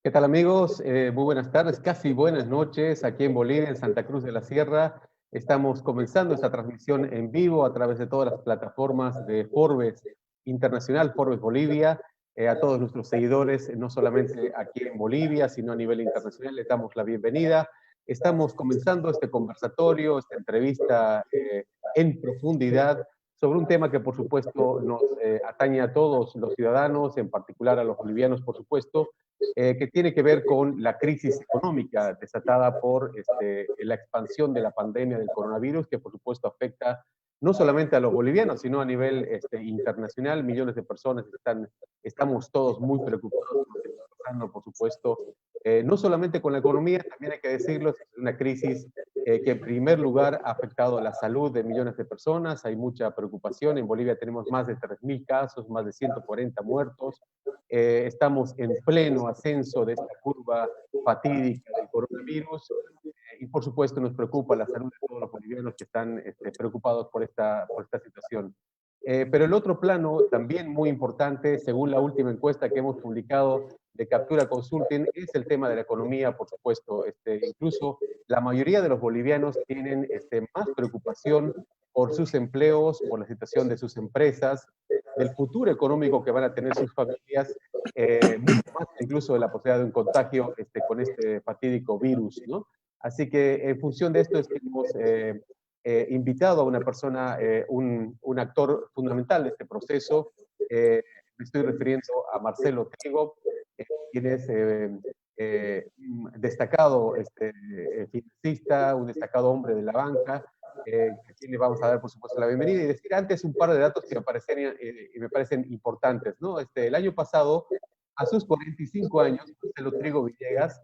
¿Qué tal amigos? Muy buenas tardes, casi buenas noches aquí en Bolivia, en Santa Cruz de la Sierra. Estamos comenzando esta transmisión en vivo a través de todas las plataformas de Forbes Internacional, Forbes Bolivia. A todos nuestros seguidores, no solamente aquí en Bolivia, sino a nivel internacional, les damos la bienvenida. Estamos comenzando este conversatorio, esta entrevista en profundidad sobre un tema que por supuesto nos atañe a todos los ciudadanos, en particular a los bolivianos, por supuesto, que tiene que ver con la crisis económica desatada por la expansión de la pandemia del coronavirus, que por supuesto afecta no solamente a los bolivianos, sino a nivel internacional. Millones de personas estamos todos muy preocupados por lo que está pasando, por supuesto, no solamente con la economía, también hay que decirlo, es una crisis que en primer lugar ha afectado a la salud de millones de personas. Hay mucha preocupación. En Bolivia tenemos más de 3.000 casos, más de 140 muertos. Estamos en pleno ascenso de esta curva fatídica del coronavirus y por supuesto nos preocupa la salud de todos los bolivianos que están preocupados por esta situación. Pero el otro plano, también muy importante, según la última encuesta que hemos publicado de Captura Consulting, es el tema de la economía, por supuesto. Incluso la mayoría de los bolivianos tienen más preocupación por sus empleos, por la situación de sus empresas, del futuro económico que van a tener sus familias, mucho más incluso de la posibilidad de un contagio con este fatídico virus, ¿no? Así que en función de esto es que hemos invitado a una persona, un actor fundamental de este proceso. Me estoy refiriendo a Marcelo Trigo, quien es un destacado financista, un destacado hombre de la banca, a quien le vamos a dar, por supuesto, la bienvenida y decir antes un par de datos que me parecen importantes, ¿no? El año pasado, a sus 45 años, Marcelo Trigo Villegas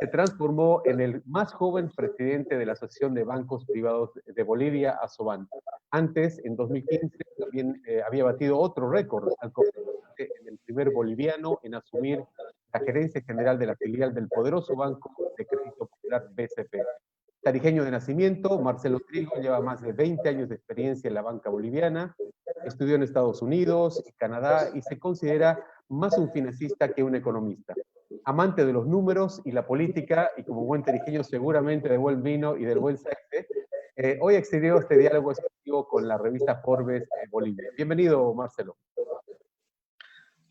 se transformó en el más joven presidente de la Asociación de Bancos Privados de Bolivia, ASOBAN. Antes, en 2015, también había batido otro récord al convertirse en el primer boliviano en asumir la gerencia general de la filial del poderoso Banco de Crédito Popular BCP. Tarijeño de nacimiento, Marcelo Trigo lleva más de 20 años de experiencia en la banca boliviana, estudió en Estados Unidos y Canadá y se considera más un financista que un economista. Amante de los números y la política, y como buen tarijeño seguramente de buen vino y del buen sexo, hoy accedió a este diálogo exclusivo con la revista Forbes Bolivia. Bienvenido, Marcelo.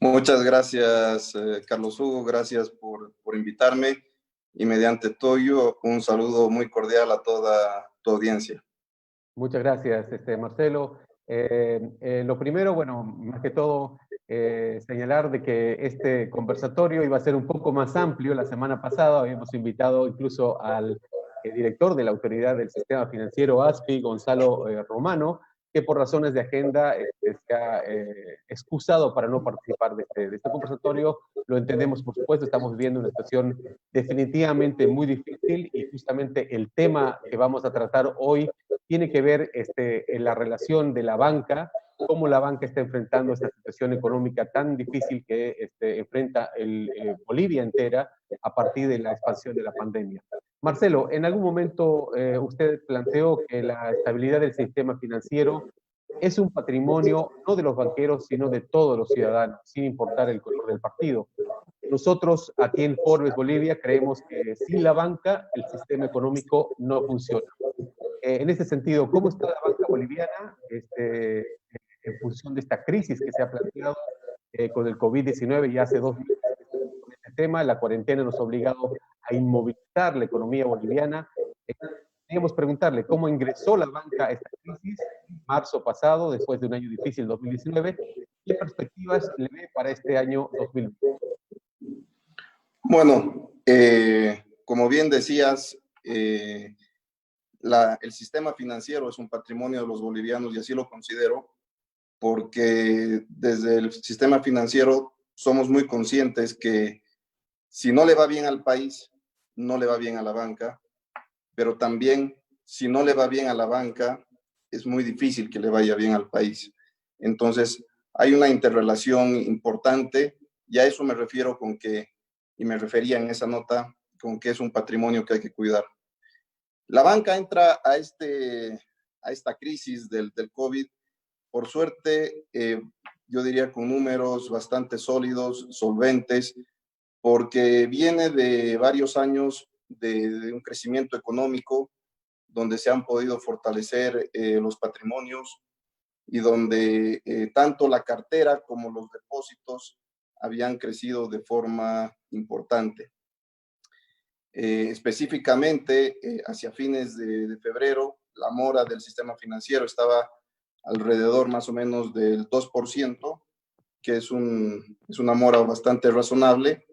Muchas gracias, Carlos Hugo, gracias por invitarme y mediante todo un saludo muy cordial a toda tu audiencia. Muchas gracias, Marcelo. Lo primero, bueno, más que todo, señalar de que este conversatorio iba a ser un poco más amplio. La semana pasada habíamos invitado incluso al director de la Autoridad del Sistema Financiero, ASFI, Gonzalo Romano, que por razones de agenda se ha excusado para no participar de este conversatorio. Lo entendemos, por supuesto, estamos viviendo una situación definitivamente muy difícil y justamente el tema que vamos a tratar hoy tiene que ver en la relación de la banca, cómo la banca está enfrentando esta situación económica tan difícil que enfrenta Bolivia entera a partir de la expansión de la pandemia. Marcelo, en algún momento usted planteó que la estabilidad del sistema financiero es un patrimonio no de los banqueros, sino de todos los ciudadanos, sin importar el color del partido. Nosotros aquí en Forbes Bolivia creemos que sin la banca el sistema económico no funciona. En ese sentido, ¿cómo está la banca boliviana en función de esta crisis que se ha planteado con el COVID-19 ya hace 2 meses con este tema? La cuarentena nos ha obligado a inmovilizar la economía boliviana. Queríamos preguntarle cómo ingresó la banca a esta crisis marzo pasado, después de un año difícil, 2019. ¿Qué perspectivas le ve para este año 2020? Bueno, como bien decías, el sistema financiero es un patrimonio de los bolivianos y así lo considero, porque desde el sistema financiero somos muy conscientes que si no le va bien al país, no le va bien a la banca, pero también si no le va bien a la banca, es muy difícil que le vaya bien al país. Entonces, hay una interrelación importante y a eso me refiero con que, y me refería en esa nota, con que es un patrimonio que hay que cuidar. La banca entra a esta crisis del COVID, por suerte, yo diría con números bastante sólidos, solventes, porque viene de varios años de un crecimiento económico donde se han podido fortalecer los patrimonios y donde tanto la cartera como los depósitos habían crecido de forma importante. Específicamente, hacia fines de febrero, la mora del sistema financiero estaba alrededor más o menos del 2%, que es una mora bastante razonable,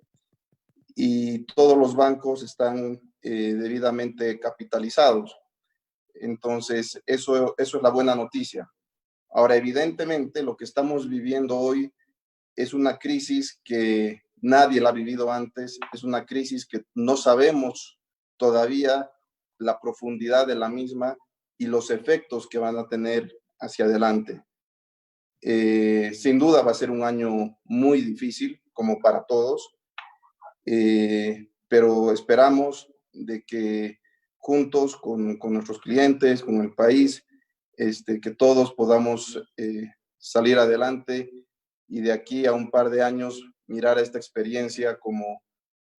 y todos los bancos están debidamente capitalizados. Entonces, eso es la buena noticia. Ahora, evidentemente, lo que estamos viviendo hoy es una crisis que nadie la ha vivido antes, es una crisis que no sabemos todavía la profundidad de la misma y los efectos que van a tener hacia adelante. Sin duda va a ser un año muy difícil, como para todos, pero esperamos de que juntos con nuestros clientes, con el país, que todos podamos salir adelante y de aquí a un par de años mirar a esta experiencia como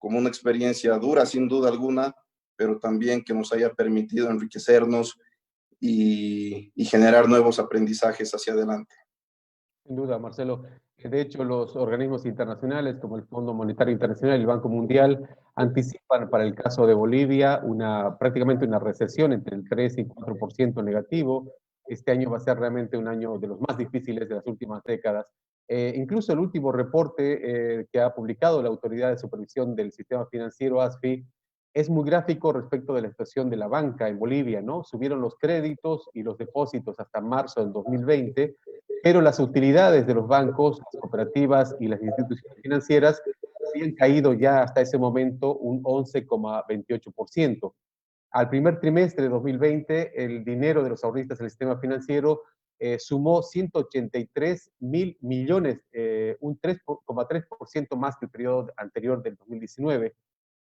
una experiencia dura, sin duda alguna, pero también que nos haya permitido enriquecernos y generar nuevos aprendizajes hacia adelante. Sin duda, Marcelo. De hecho, los organismos internacionales como el Fondo Monetario Internacional y el Banco Mundial anticipan para el caso de Bolivia prácticamente una recesión entre el 3 y 4% negativo. Este año va a ser realmente un año de los más difíciles de las últimas décadas. Incluso el último reporte que ha publicado la Autoridad de Supervisión del Sistema Financiero, ASFI, es muy gráfico respecto de la situación de la banca en Bolivia, ¿no? Subieron los créditos y los depósitos hasta marzo del 2020, pero las utilidades de los bancos, las cooperativas y las instituciones financieras habían caído ya hasta ese momento un 11,28%. Al primer trimestre de 2020, el dinero de los ahorristas del sistema financiero sumó 183.000 millones, un 3,3% más que el periodo anterior del 2019,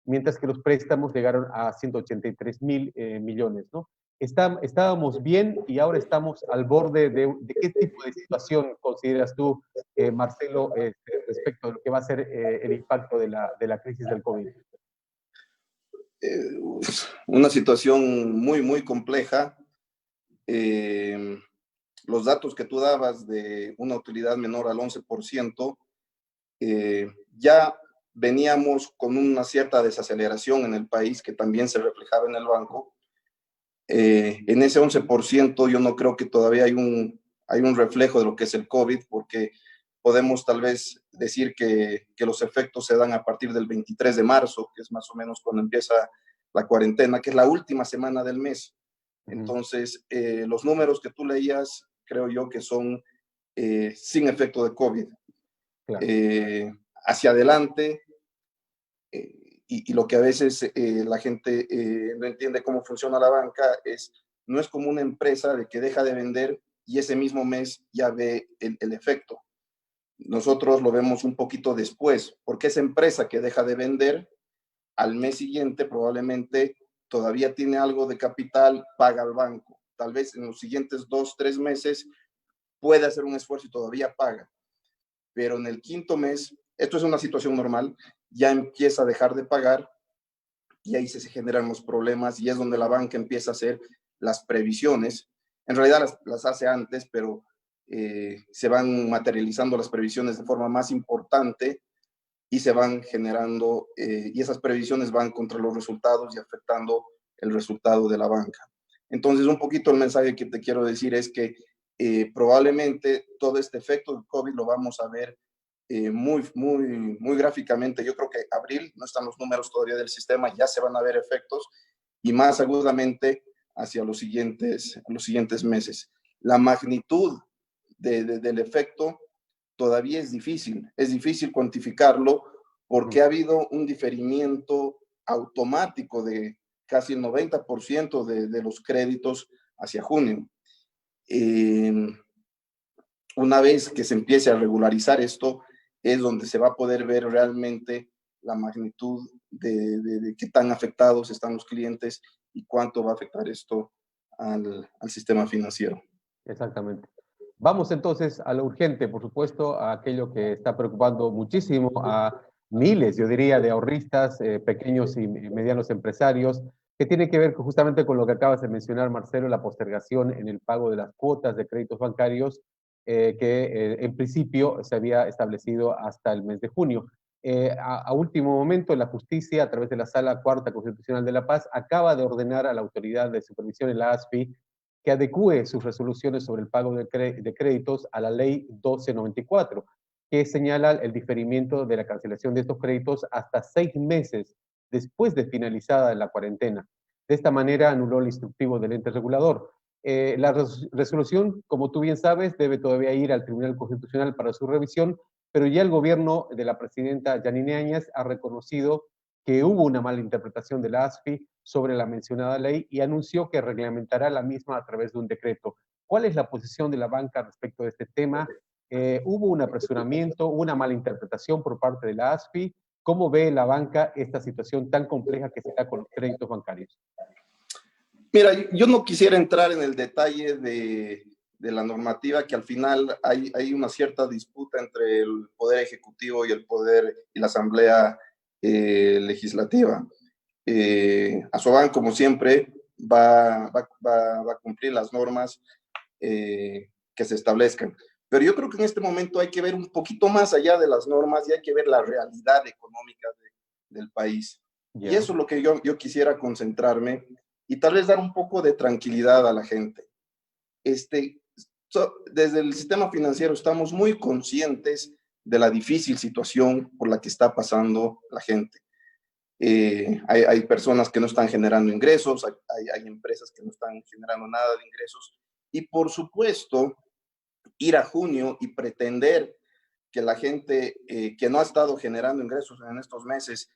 mientras que los préstamos llegaron a 183.000 millones, ¿no? Estábamos bien y ahora estamos al borde de qué tipo de situación consideras tú, Marcelo, respecto a lo que va a ser el impacto de la crisis del COVID. Una situación muy, muy compleja. Los datos que tú dabas de una utilidad menor al 11%, ya veníamos con una cierta desaceleración en el país que también se reflejaba en el banco. En ese 11% yo no creo que todavía hay un reflejo de lo que es el COVID, porque podemos tal vez decir que los efectos se dan a partir del 23 de marzo, que es más o menos cuando empieza la cuarentena, que es la última semana del mes. Entonces, los números que tú leías, creo yo que son sin efecto de COVID. Claro. Hacia adelante, y lo que a veces la gente no entiende cómo funciona la banca no es como una empresa de que deja de vender y ese mismo mes ya ve el efecto. Nosotros lo vemos un poquito después, porque esa empresa que deja de vender, al mes siguiente probablemente todavía tiene algo de capital, paga al banco. Tal vez en los siguientes 2, 3 meses puede hacer un esfuerzo y todavía paga. Pero en el quinto mes, esto es una situación normal, ya empieza a dejar de pagar y ahí se generan los problemas y es donde la banca empieza a hacer las previsiones. En realidad las hace antes, pero se van materializando las previsiones de forma más importante y se van generando, y esas previsiones van contra los resultados y afectando el resultado de la banca. Entonces, un poquito el mensaje que te quiero decir es que probablemente todo este efecto del COVID lo vamos a ver muy, muy, muy gráficamente. Yo creo que abril, no están los números todavía del sistema, ya se van a ver efectos y más agudamente hacia los siguientes meses. La magnitud del efecto todavía es difícil cuantificarlo porque ha habido un diferimiento automático de casi el 90% de los créditos hacia junio. Una vez que se empiece a regularizar esto, es donde se va a poder ver realmente la magnitud de qué tan afectados están los clientes y cuánto va a afectar esto al sistema financiero. Exactamente. Vamos entonces a lo urgente, por supuesto, a aquello que está preocupando muchísimo a miles, yo diría, de ahorristas, pequeños y medianos empresarios, que tiene que ver justamente con lo que acabas de mencionar, Marcelo, la postergación en el pago de las cuotas de créditos bancarios, que en principio se había establecido hasta el mes de junio. A último momento, la justicia, a través de la Sala Cuarta Constitucional de La Paz, acaba de ordenar a la Autoridad de Supervisión en la ASFI que adecúe sus resoluciones sobre el pago de créditos a la Ley 1294, que señala el diferimiento de la cancelación de estos créditos hasta 6 meses después de finalizada la cuarentena. De esta manera anuló el instructivo del ente regulador. La resolución, como tú bien sabes, debe todavía ir al Tribunal Constitucional para su revisión, pero ya el gobierno de la presidenta Yanine Áñez ha reconocido que hubo una mala interpretación de la ASFI sobre la mencionada ley y anunció que reglamentará la misma a través de un decreto. ¿Cuál es la posición de la banca respecto de este tema? ¿Hubo un apresuramiento, una mala interpretación por parte de la ASFI? ¿Cómo ve la banca esta situación tan compleja que se da con los créditos bancarios? Mira, yo no quisiera entrar en el detalle de la normativa, que al final hay una cierta disputa entre el Poder Ejecutivo y el Poder y la Asamblea Legislativa. ASOBAN, como siempre, va a cumplir las normas que se establezcan. Pero yo creo que en este momento hay que ver un poquito más allá de las normas y hay que ver la realidad económica del país. Yeah. Y eso es lo que yo quisiera concentrarme y tal vez dar un poco de tranquilidad a la gente. Desde el sistema financiero estamos muy conscientes de la difícil situación por la que está pasando la gente. Hay personas que no están generando ingresos, hay empresas que no están generando nada de ingresos, y por supuesto, ir a junio y pretender que la gente que no ha estado generando ingresos en estos meses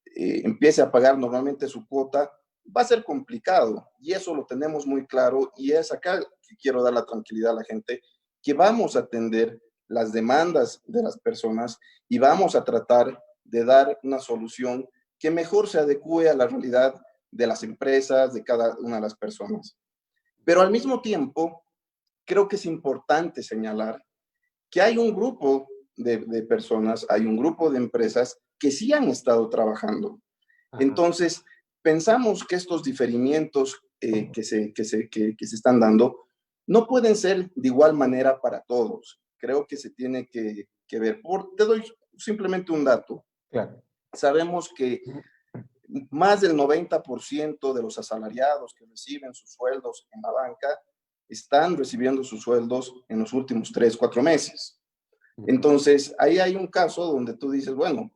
empiece a pagar normalmente su cuota, va a ser complicado, y eso lo tenemos muy claro, y es acá que quiero dar la tranquilidad a la gente, que vamos a atender las demandas de las personas y vamos a tratar de dar una solución que mejor se adecue a la realidad de las empresas, de cada una de las personas. Pero al mismo tiempo, creo que es importante señalar que hay un grupo de personas, hay un grupo de empresas que sí han estado trabajando. Ajá. Entonces, pensamos que estos diferimientos que se están dando no pueden ser de igual manera para todos. Creo que se tiene que ver. Te doy simplemente un dato. Claro. Sabemos que más del 90% de los asalariados que reciben sus sueldos en la banca están recibiendo sus sueldos en los últimos 3, 4 meses. Entonces, ahí hay un caso donde tú dices, bueno,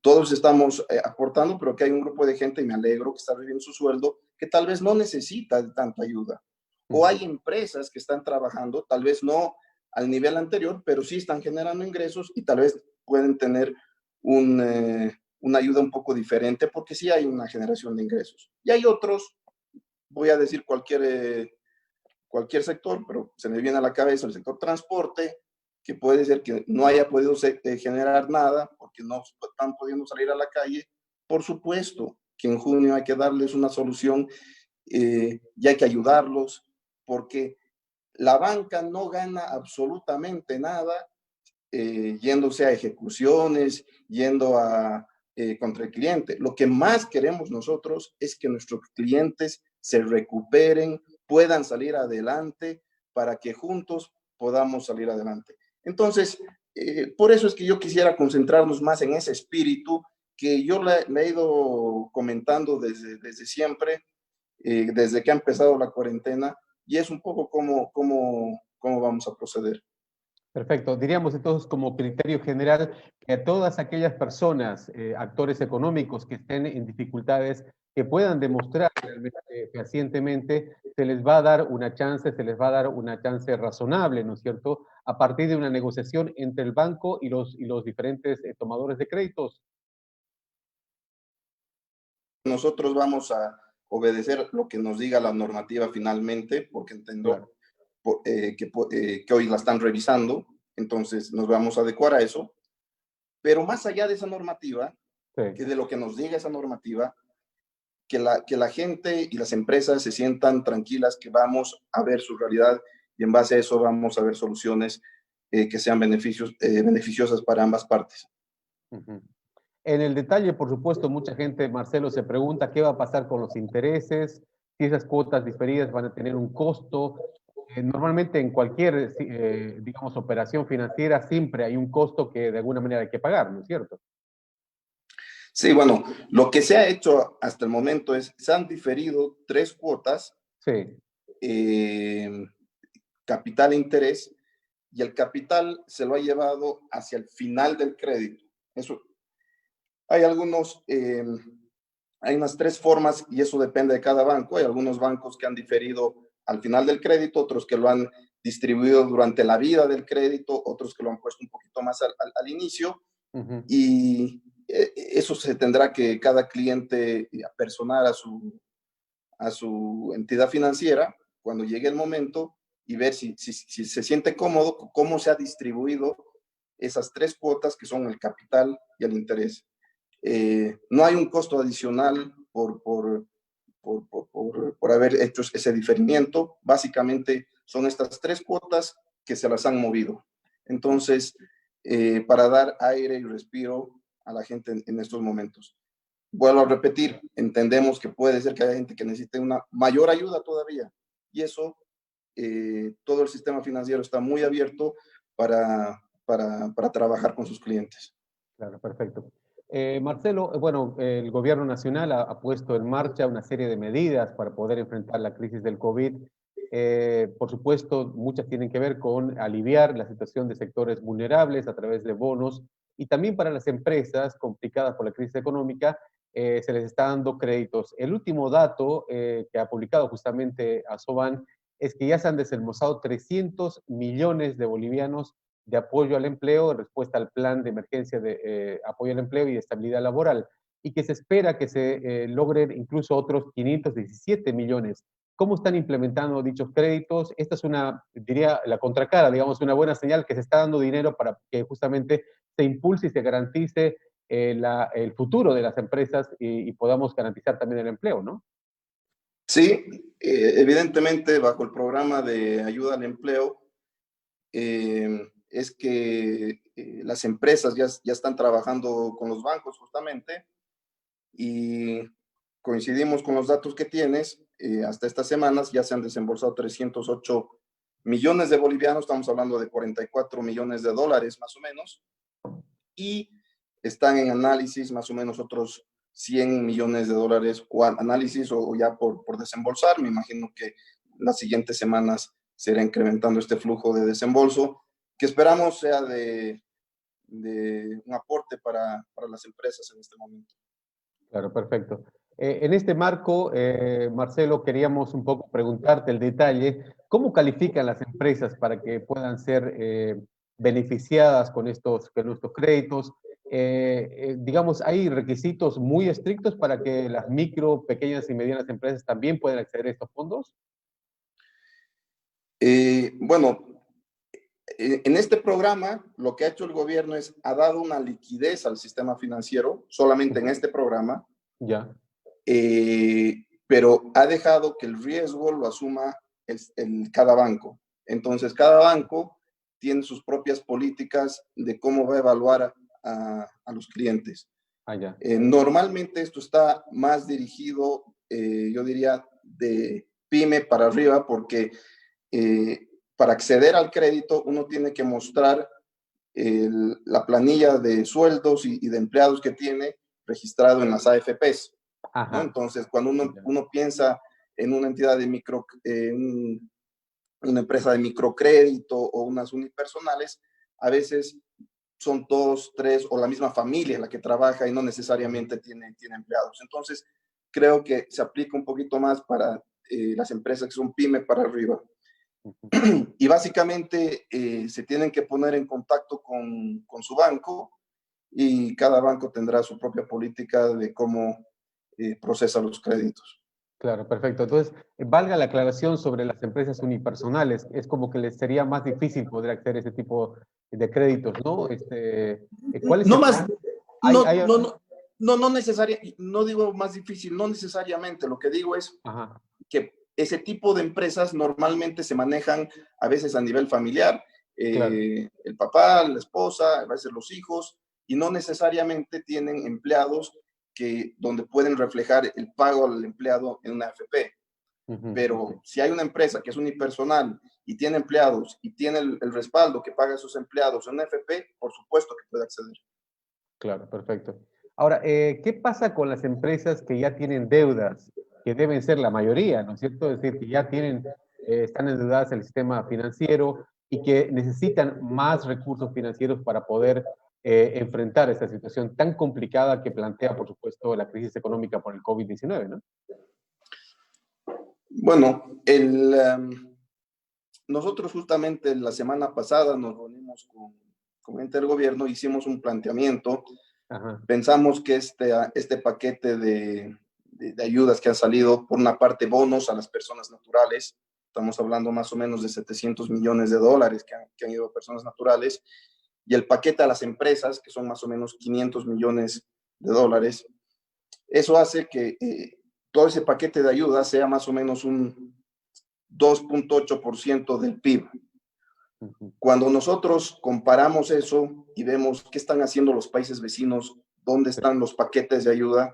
todos estamos aportando, pero que hay un grupo de gente, y me alegro, que está recibiendo su sueldo, que tal vez no necesita de tanta ayuda. O hay empresas que están trabajando, tal vez no al nivel anterior, pero sí están generando ingresos y tal vez pueden tener una ayuda un poco diferente, porque sí hay una generación de ingresos. Y hay otros, voy a decir cualquier sector, pero se me viene a la cabeza el sector transporte, que puede ser que no haya podido generar nada porque no están pudiendo salir a la calle. Por supuesto que en junio hay que darles una solución y hay que ayudarlos, porque la banca no gana absolutamente nada yéndose a ejecuciones, yendo contra el cliente. Lo que más queremos nosotros es que nuestros clientes se recuperen, puedan salir adelante, para que juntos podamos salir adelante. Entonces, por eso es que yo quisiera concentrarnos más en ese espíritu que yo le he ido comentando desde siempre, desde que ha empezado la cuarentena, y es un poco cómo vamos a proceder. Perfecto. Diríamos entonces como criterio general que a todas aquellas personas, actores económicos que estén en dificultades, que puedan demostrar realmente fehacientemente, se les va a dar una chance, se les va a dar una chance razonable, ¿no es cierto?, a partir de una negociación entre el banco y los diferentes tomadores de créditos. Nosotros vamos a obedecer lo que nos diga la normativa finalmente, porque entiendo claro. Que hoy la están revisando, entonces nos vamos a adecuar a eso. Pero más allá de esa normativa, sí, que de lo que nos diga esa normativa, que la gente y las empresas se sientan tranquilas, que vamos a ver su realidad y en base a eso vamos a ver soluciones que sean beneficiosas para ambas partes. Ujú. En el detalle, por supuesto, mucha gente, Marcelo, se pregunta qué va a pasar con los intereses, si esas cuotas diferidas van a tener un costo. Normalmente en cualquier, digamos, operación financiera siempre hay un costo que de alguna manera hay que pagar, ¿no es cierto? Sí, bueno, lo que se ha hecho hasta el momento es, se han diferido 3 cuotas, Sí. eh, capital e interés, y el capital se lo ha llevado hacia el final del crédito. Eso, hay hay unas 3 formas y eso depende de cada banco. Hay algunos bancos que han diferido al final del crédito, otros que lo han distribuido durante la vida del crédito, otros que lo han puesto un poquito más al inicio. Ujú. Y eso se tendrá que cada cliente apersonar a su entidad financiera cuando llegue el momento y ver si se siente cómodo, cómo se ha distribuido esas 3 cuotas que son el capital y el interés. No hay un costo adicional por haber hecho ese diferimiento. Básicamente son estas 3 cuotas que se las han movido. Entonces, para dar aire y respiro a la gente en estos momentos. Vuelvo a repetir, entendemos que puede ser que haya gente que necesite una mayor ayuda todavía. Y eso, todo el sistema financiero está muy abierto para trabajar con sus clientes. Claro, perfecto. Marcelo, bueno, el gobierno nacional ha puesto en marcha una serie de medidas para poder enfrentar la crisis del COVID. Por supuesto, muchas tienen que ver con aliviar la situación de sectores vulnerables a través de bonos y también para las empresas complicadas por la crisis económica, se les está dando créditos. El último dato que ha publicado justamente Asoban es que ya se han desembolsado 300 millones de bolivianos de apoyo al empleo en respuesta al plan de emergencia de apoyo al empleo y de estabilidad laboral, y que se espera que se logren incluso otros 517 millones. ¿Cómo están implementando dichos créditos? Esta es una, diría, la contracara, digamos, una buena señal que se está dando dinero para que justamente se impulse y se garantice el futuro de las empresas y podamos garantizar también el empleo, ¿no? Sí, evidentemente bajo el programa de ayuda al empleo, es que las empresas ya están trabajando con los bancos justamente y coincidimos con los datos que tienes. Hasta estas semanas ya se han desembolsado 308 millones de bolivianos, estamos hablando de 44 millones de dólares más o menos, y están en análisis más o menos otros 100 millones de dólares o análisis o ya por desembolsar. Me imagino que las siguientes semanas se irá incrementando este flujo de desembolso, que esperamos sea de un aporte para las empresas en este momento. Claro, perfecto. En este marco, Marcelo, queríamos un poco preguntarte el detalle, ¿cómo califican las empresas para que puedan ser beneficiadas con estos créditos? Digamos, ¿hay requisitos muy estrictos para que las micro, pequeñas y medianas empresas también puedan acceder a estos fondos? Bueno, en este programa lo que ha hecho el gobierno es, ha dado una liquidez al sistema financiero, solamente en este programa, Ya, pero ha dejado que el riesgo lo asuma cada banco. Entonces, cada banco tiene sus propias políticas de cómo va a evaluar a los clientes. allá. Normalmente esto está más dirigido, yo diría, de pyme para arriba, porque para acceder al crédito uno tiene que mostrar la planilla de sueldos y de empleados que tiene registrado en las AFPs, ¿no? Ajá. Entonces, cuando Ya. uno piensa en una entidad de una empresa de microcrédito o unas unipersonales, a veces son 2, 3 o la misma familia la que trabaja y no Ujú. necesariamente tiene empleados. Entonces, creo que se aplica un poquito más para las empresas que son pyme para arriba. Ujú. Y básicamente se tienen que poner en contacto con su banco y cada banco tendrá su propia política de cómo procesa los créditos. Claro, perfecto. Entonces, valga la aclaración sobre las empresas unipersonales. Es como que les sería más difícil poder acceder a ese tipo de créditos, ¿no? ¿Cuál es No el más, rango? no, Hay- no, no, no necesariamente, no digo más difícil, no necesariamente. Lo que digo es Ajá, que ese tipo de empresas normalmente se manejan a veces a nivel familiar. claro. El papá, la esposa, a veces los hijos, y no necesariamente tienen empleados donde pueden reflejar el pago al empleado en una AFP. Pero si hay una empresa que es unipersonal y tiene empleados y tiene el respaldo que paga a sus empleados en una AFP, por supuesto que puede acceder. Claro, perfecto. Ahora, ¿qué pasa con las empresas que ya tienen deudas, que deben ser la mayoría, ¿no es cierto? Es decir, que ya tienen, están endeudadas en el sistema financiero y que necesitan más recursos financieros para poder enfrentar esta situación tan complicada que plantea, por supuesto, la crisis económica por el COVID-19, ¿no? Bueno, nosotros justamente la semana pasada nos reunimos con gente del gobierno, hicimos un planteamiento. Ajá. Pensamos que este paquete de ayudas que han salido, por una parte bonos a las personas naturales, estamos hablando más o menos de 700 millones de dólares que han ido a personas naturales, y el paquete a las empresas, que son más o menos 500 millones de dólares. Eso hace que todo ese paquete de ayuda sea más o menos un 2.8% del PIB. Cuando nosotros comparamos eso y vemos qué están haciendo los países vecinos, dónde están los paquetes de ayuda,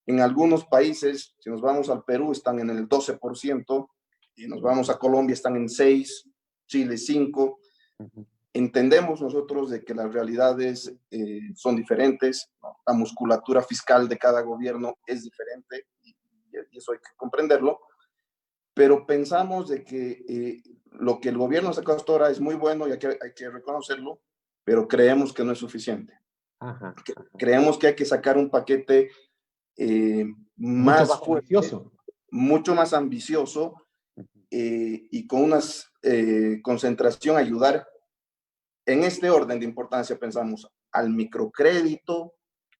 en algunos países, si nos vamos al Perú, están en el 12%, y nos vamos a Colombia, están en 6%, Chile 5%. Entendemos nosotros de que las realidades son diferentes, ¿no? La musculatura fiscal de cada gobierno es diferente, y eso hay que comprenderlo, pero pensamos de que lo que el gobierno sacó hasta ahora es muy bueno y hay que reconocerlo, pero creemos que no es suficiente. Ajá. Creemos que hay que sacar un paquete más fuerte, ambicioso. Mucho más ambicioso, y con una concentración a ayudar en este orden de importancia. Pensamos al microcrédito,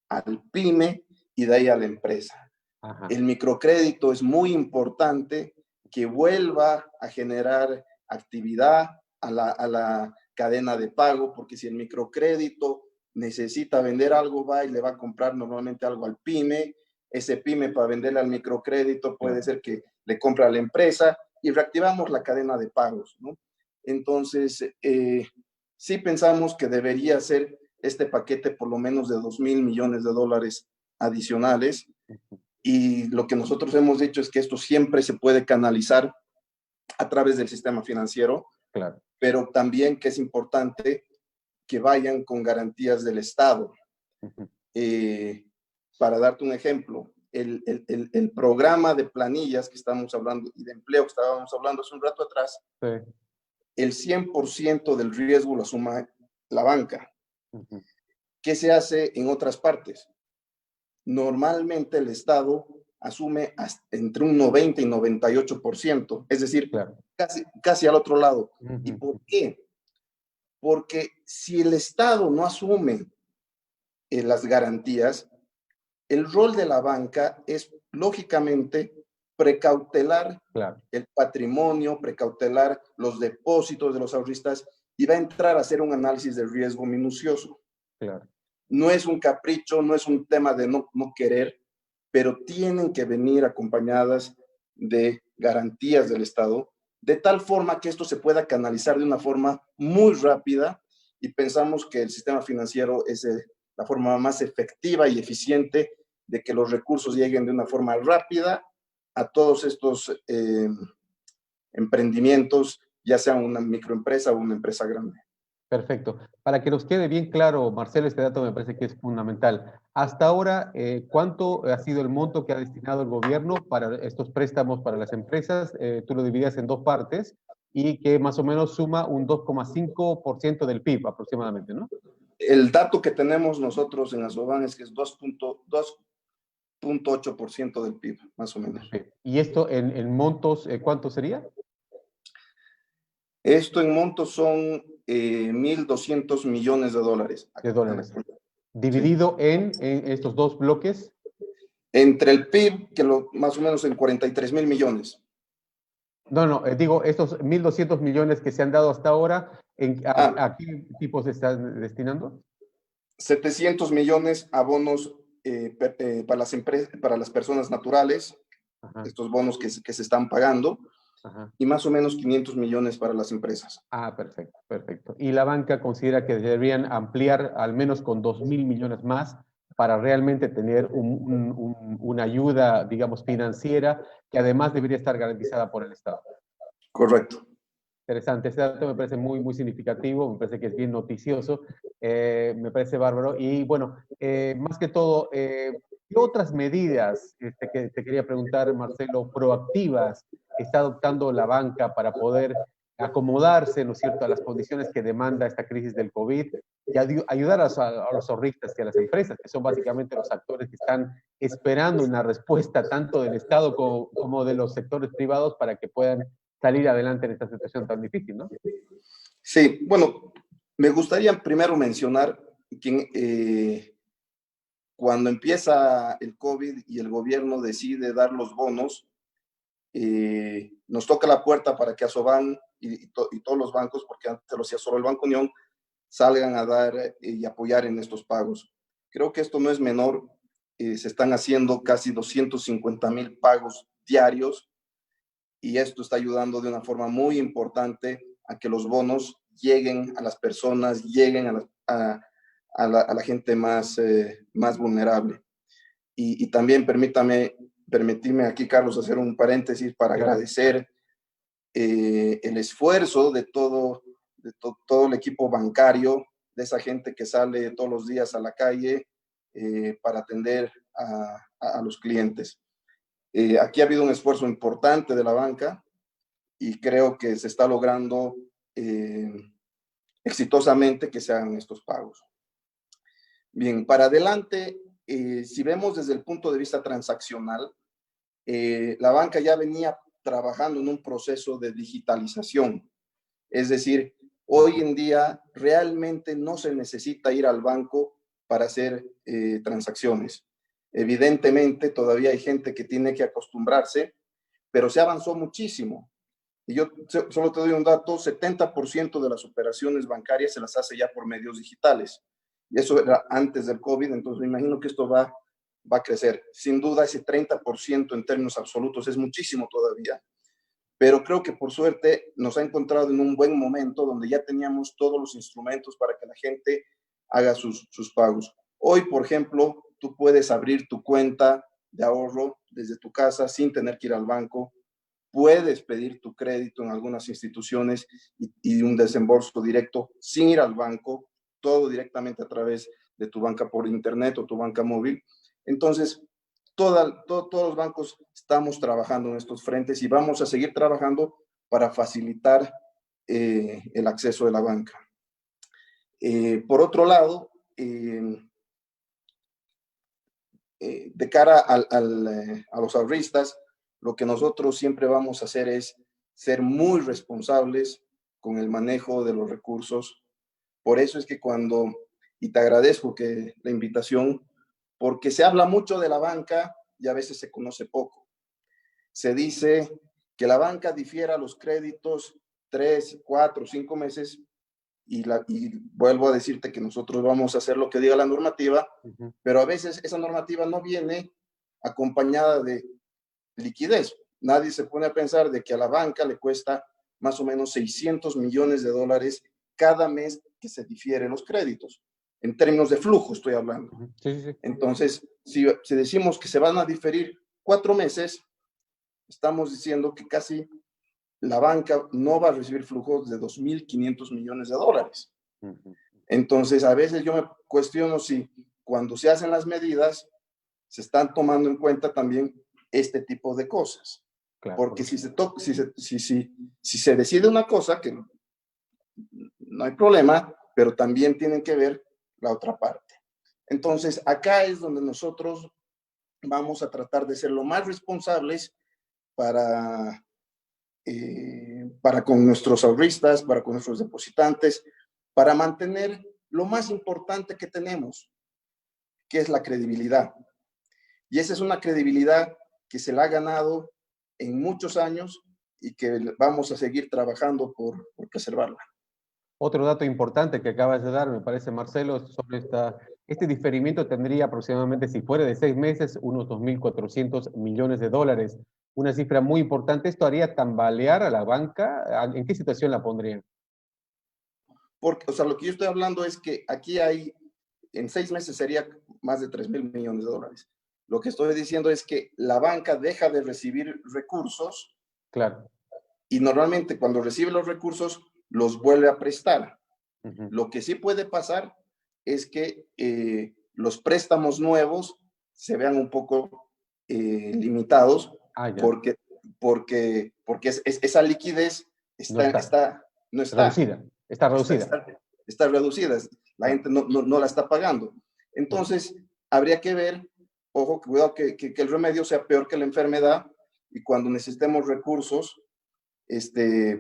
al pyme y de ahí a la empresa. Ajá. El microcrédito es muy importante que vuelva a generar actividad a la cadena de pago, porque si el microcrédito necesita vender algo, va y le va a comprar normalmente algo al pyme. Ese pyme, para venderle al microcrédito, puede ser que le compre a la empresa y reactivamos la cadena de pagos, ¿no? Entonces, sí pensamos que debería ser este paquete por lo menos de 2,000 millones de dólares adicionales. Y lo que nosotros hemos dicho es que esto siempre se puede canalizar a través del sistema financiero, claro, pero también que es importante que vayan con garantías del Estado. Para darte un ejemplo, el programa de planillas que estamos hablando y de empleo que estábamos hablando hace un rato atrás, sí, el 100% del riesgo lo asume la banca. ¿Qué se hace en otras partes? Normalmente el Estado asume entre un 90 y 98%, es decir, claro, casi al otro lado. ¿Y por qué? Porque si el Estado no asume las garantías, el rol de la banca es, lógicamente, precautelar, claro, el patrimonio, precautelar los depósitos de los ahorristas, y va a entrar a hacer un análisis de riesgo minucioso. Claro. No es un capricho, no es un tema de no querer, pero tienen que venir acompañadas de garantías del Estado, de tal forma que esto se pueda canalizar de una forma muy rápida, y pensamos que el sistema financiero es la forma más efectiva y eficiente de que los recursos lleguen de una forma rápida a todos estos emprendimientos, ya sea una microempresa o una empresa grande. Perfecto. Para que nos quede bien claro, Marcelo, este dato me parece que es fundamental. Hasta ahora, ¿cuánto ha sido el monto que ha destinado el gobierno para estos préstamos para las empresas? Tú lo dividías en dos partes y que más o menos suma un 2,5% del PIB aproximadamente, ¿no? El dato que tenemos nosotros en Asoban es que es 2.8% del PIB, más o menos. ¿Y esto en montos, cuánto sería? Esto en montos son 1.200 millones de dólares. De dólares. Dividido sí, en estos dos bloques. Entre el PIB, que más o menos en 43,000 millones. No, digo, estos 1.200 millones que se han dado hasta ahora, ¿a qué tipo se están destinando? 700 millones a bonos para las empresas, para las personas naturales. Ajá. Estos bonos que se están pagando. Ajá. y más o menos 500 millones para las empresas. Ah, perfecto, perfecto. Y la banca considera que deberían ampliar al menos con 2.000 millones más para realmente tener una ayuda, digamos, financiera que además debería estar garantizada por el Estado. Correcto. Interesante, ese dato me parece muy, muy significativo, me parece que es bien noticioso, me parece bárbaro. Y bueno, más que todo, ¿qué otras medidas, que te quería preguntar, Marcelo, proactivas está adoptando la banca para poder acomodarse, ¿no es cierto?, a las condiciones que demanda esta crisis del COVID y ayudar a los ahorristas y a las empresas, que son básicamente los actores que están esperando una respuesta tanto del Estado como de los sectores privados para que puedan salir adelante en esta situación tan difícil, ¿no? Sí, bueno, me gustaría primero mencionar que cuando empieza el COVID y el gobierno decide dar los bonos, nos toca la puerta para que Asoban y todos los bancos, porque antes lo hacía solo el Banco Unión, salgan a dar y apoyar en estos pagos. Creo que esto no es menor, se están haciendo casi 250,000 pagos diarios y esto está ayudando de una forma muy importante a que los bonos lleguen a las personas, lleguen a la gente más vulnerable. Y también permítame aquí, Carlos, hacer un paréntesis para agradecer el esfuerzo de todo el equipo bancario, de esa gente que sale todos los días a la calle para atender a los clientes. Aquí ha habido un esfuerzo importante de la banca y creo que se está logrando exitosamente que se hagan estos pagos. Bien, para adelante, si vemos desde el punto de vista transaccional, la banca ya venía trabajando en un proceso de digitalización. Es decir, hoy en día realmente no se necesita ir al banco para hacer transacciones. Evidentemente, todavía hay gente que tiene que acostumbrarse, pero se avanzó muchísimo. Y yo solo te doy un dato, 70% de las operaciones bancarias se las hace ya por medios digitales. Y eso era antes del COVID, entonces me imagino que esto va a crecer. Sin duda, ese 30% en términos absolutos es muchísimo todavía. Pero creo que por suerte nos ha encontrado en un buen momento donde ya teníamos todos los instrumentos para que la gente haga sus pagos. Hoy, por ejemplo, tú puedes abrir tu cuenta de ahorro desde tu casa sin tener que ir al banco. Puedes pedir tu crédito en algunas instituciones y un desembolso directo sin ir al banco, todo directamente a través de tu banca por internet o tu banca móvil. Entonces, todos los bancos estamos trabajando en estos frentes y vamos a seguir trabajando para facilitar el acceso de la banca. Por otro lado, de cara a los ahorristas, lo que nosotros siempre vamos a hacer es ser muy responsables con el manejo de los recursos. Por eso es que y te agradezco que la invitación, porque se habla mucho de la banca y a veces se conoce poco. Se dice que la banca difiera los créditos 3, 4, 5 meses y vuelvo a decirte que nosotros vamos a hacer lo que diga la normativa, pero a veces esa normativa no viene acompañada de liquidez. Nadie se pone a pensar de que a la banca le cuesta más o menos 600 millones de dólares cada mes que se difieren los créditos. En términos de flujo estoy hablando. Sí, sí. Entonces, si decimos que se van a diferir 4 meses, estamos diciendo que casi la banca no va a recibir flujos de 2.500 millones de dólares. Entonces, a veces yo me cuestiono si cuando se hacen las medidas se están tomando en cuenta también este tipo de cosas. Claro, porque si se decide una cosa, que no hay problema, pero también tienen que ver la otra parte. Entonces, acá es donde nosotros vamos a tratar de ser lo más responsables para con nuestros ahorristas, para con nuestros depositantes, para mantener lo más importante que tenemos, que es la credibilidad. Y esa es una credibilidad que se la ha ganado en muchos años y que vamos a seguir trabajando por preservarla. Otro dato importante que acabas de dar, me parece, Marcelo, sobre este diferimiento tendría aproximadamente, si fuera de 6 meses, unos 2.400 millones de dólares. una cifra muy importante. ¿Esto haría tambalear a la banca? ¿En qué situación la pondrían? Porque, o sea, lo que yo estoy hablando es que aquí hay, en 6 meses sería más de 3.000 millones de dólares. Lo que estoy diciendo es que la banca deja de recibir recursos Claro. y normalmente cuando recibe los recursos los vuelve a prestar. Lo que sí puede pasar es que los préstamos nuevos se vean un poco limitados Ah, ya. porque esa liquidez No está. no está, Reducida. Está está, reducida. está, está reducida. La Claro. gente no la está pagando. Entonces, habría que ver, ojo, cuidado que el remedio sea peor que la enfermedad y cuando necesitemos recursos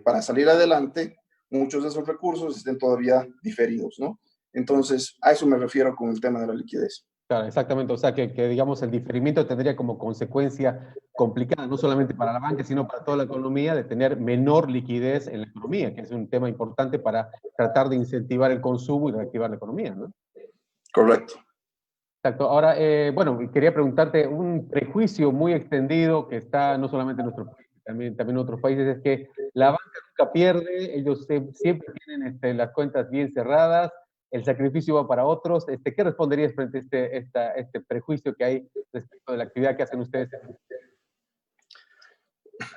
para salir adelante, muchos de esos recursos estén todavía diferidos, ¿no? Entonces, a eso me refiero con el tema de la liquidez. Claro, exactamente. O sea, que digamos el diferimiento tendría como consecuencia complicada, no solamente para la banca, sino para toda la economía, de tener menor liquidez en la economía, que es un tema importante para tratar de incentivar el consumo y reactivar la economía, ¿no? Correcto. Exacto. Ahora, bueno, quería preguntarte, un prejuicio muy extendido que está no solamente en nuestro país, también en otros países, es que la banca nunca pierde, ellos siempre tienen las cuentas bien cerradas, el sacrificio va para otros. ¿Qué responderías frente a este prejuicio que hay respecto de la actividad que hacen ustedes?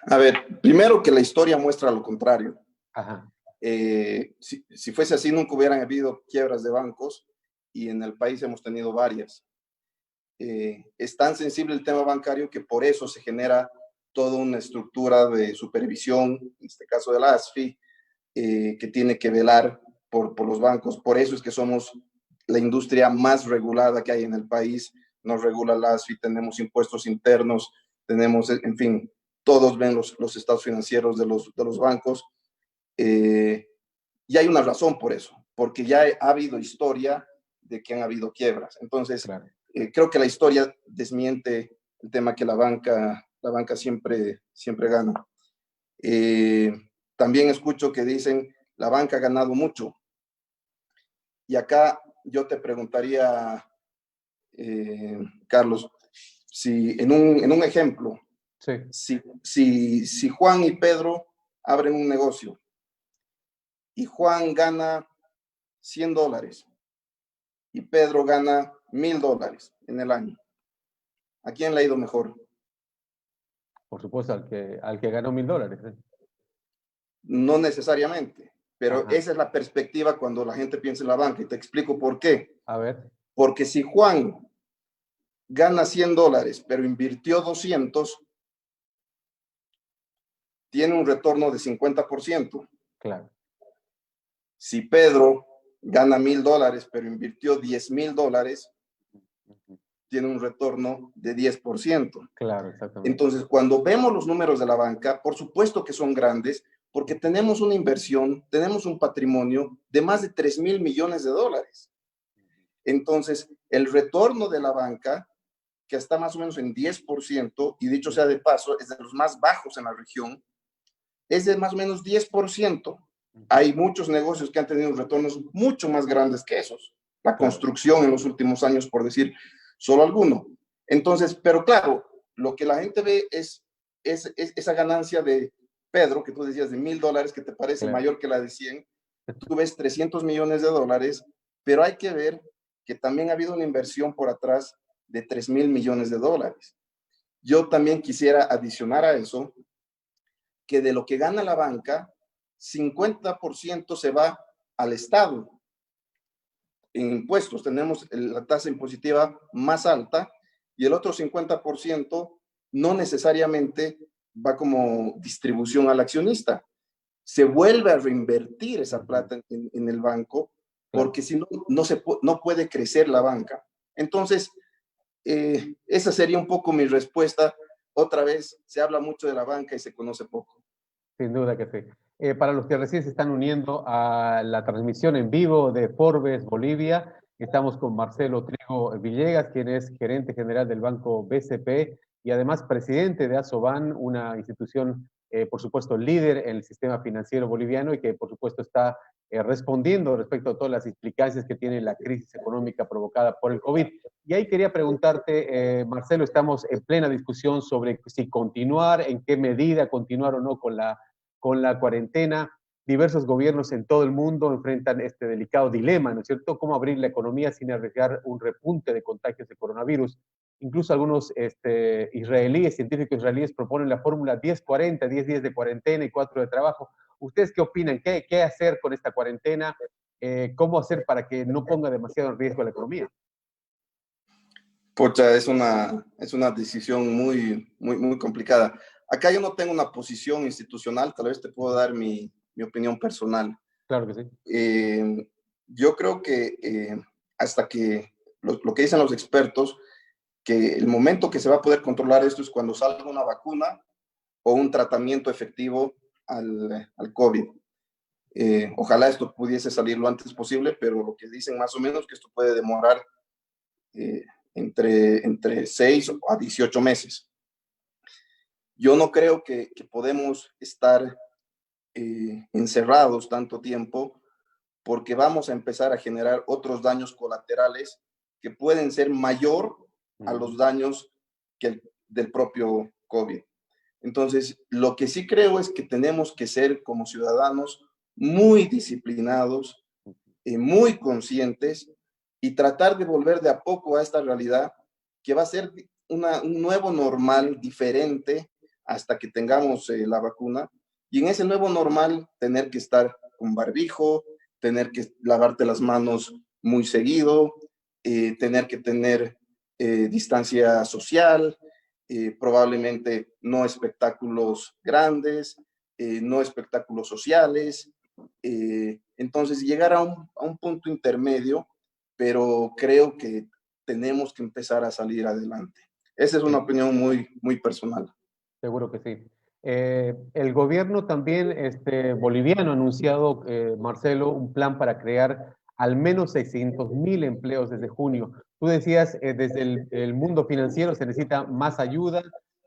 A ver, primero que la historia muestra lo contrario. Ajá. Si fuese así, nunca hubieran habido quiebras de bancos y en el país hemos tenido varias. Es tan sensible el tema bancario que por eso se genera toda una estructura de supervisión, en este caso de la ASFI, que tiene que velar por los bancos. Por eso es que somos la industria más regulada que hay en el país. Nos regula la ASFI, tenemos impuestos internos, tenemos, en fin, todos ven los estados financieros de los bancos. Y hay una razón por eso, porque ya ha habido historia de que han habido quiebras. Entonces, Claro. Creo que la historia desmiente el tema que la banca siempre gana. También escucho que dicen, la banca ha ganado mucho. Y acá yo te preguntaría, Carlos, si en un ejemplo, Sí. si Juan y Pedro abren un negocio y Juan gana $100 y Pedro gana $1,000 en el año, ¿a quién le ha ido mejor? Por supuesto, al que ganó $1,000. No necesariamente, pero Ajá. esa es la perspectiva cuando la gente piensa en la banca y te explico por qué. A ver. Porque si Juan gana $100, pero invirtió 200, tiene un retorno de 50%. Claro. Si Pedro gana $1,000, pero invirtió $10,000, tiene un retorno de 10%. Claro, exactamente. Entonces, cuando vemos los números de la banca, por supuesto que son grandes, porque tenemos una inversión, tenemos un patrimonio de más de 3.000 millones de dólares. Entonces, el retorno de la banca, que está más o menos en 10%, y dicho sea de paso, es de los más bajos en la región, es de más o menos 10%. Hay muchos negocios que han tenido retornos mucho más grandes que esos. La construcción en los últimos años, por decir solo alguno. Entonces, pero claro, lo que la gente ve es esa ganancia de Pedro, que tú decías de $1,000, que te parece Claro. mayor que la de 100. Tú ves 300 millones de dólares, pero hay que ver que también ha habido una inversión por atrás de 3.000 millones de dólares. Yo también quisiera adicionar a eso que de lo que gana la banca, 50% se va al Estado. En impuestos tenemos la tasa impositiva más alta y el otro 50% no necesariamente va como distribución al accionista. Se vuelve a reinvertir esa plata en el banco porque si no, no puede crecer la banca. Entonces, esa sería un poco mi respuesta. Otra vez, se habla mucho de la banca y se conoce poco. Sin duda que sí. Para los que recién se están uniendo a la transmisión en vivo de Forbes Bolivia, estamos con Marcelo Trigo Villegas, quien es gerente general del Banco BCP y además presidente de Asoban, una institución, por supuesto, líder en el sistema financiero boliviano y que, por supuesto, está respondiendo respecto a todas las implicancias que tiene la crisis económica provocada por el COVID. Y ahí quería preguntarte, Marcelo, estamos en plena discusión sobre si continuar, en qué medida continuar o no con la cuarentena. Diversos gobiernos en todo el mundo enfrentan este delicado dilema, ¿no es cierto? ¿Cómo abrir la economía sin arriesgar un repunte de contagios de coronavirus? Incluso algunos israelíes, científicos israelíes, proponen la fórmula 10-40, 10 días de cuarentena y 4 de trabajo. ¿Ustedes qué opinan? ¿Qué hacer con esta cuarentena? ¿Cómo hacer para que no ponga demasiado en riesgo la economía? Pocha, es una decisión muy complicada. Acá yo no tengo una posición institucional, tal vez te puedo dar mi opinión personal. Claro que sí. Yo creo que hasta que lo que dicen los expertos, que el momento que se va a poder controlar esto es cuando salga una vacuna o un tratamiento efectivo al COVID. Ojalá esto pudiese salir lo antes posible, pero lo que dicen más o menos que esto puede demorar eh, entre 6 a 18 meses. Yo no creo que podemos estar encerrados tanto tiempo porque vamos a empezar a generar otros daños colaterales que pueden ser mayor a los daños del propio COVID. Entonces, lo que sí creo es que tenemos que ser como ciudadanos muy disciplinados, muy conscientes y tratar de volver de a poco a esta realidad que va a ser un nuevo normal diferente hasta que tengamos la vacuna. Y en ese nuevo normal tener que estar con barbijo, tener que lavarte las manos muy seguido, tener que tener distancia social, probablemente no espectáculos grandes, no espectáculos sociales. Entonces, llegar a un punto intermedio, pero creo que tenemos que empezar a salir adelante. Esa es una opinión muy personal. Seguro que sí. El gobierno también boliviano ha anunciado, Marcelo, un plan para crear al menos 600.000 empleos desde junio. Tú decías, desde el mundo financiero se necesita más ayuda,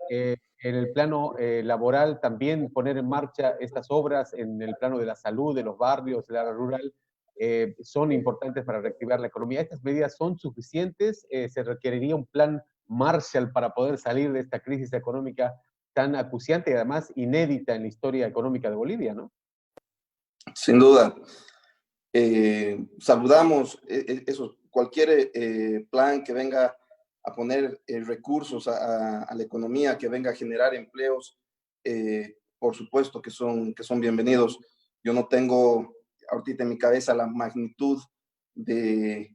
en el plano laboral también poner en marcha estas obras, en el plano de la salud, de los barrios, del área rural, son importantes para reactivar la economía. ¿Estas medidas son suficientes? ¿Se requeriría un plan Marshall para poder salir de esta crisis económica tan acuciante y además inédita en la historia económica de Bolivia, ¿no? Sin duda. Saludamos cualquier plan que venga a poner recursos a la economía, que venga a generar empleos, por supuesto que son bienvenidos. Yo no tengo ahorita en mi cabeza la magnitud del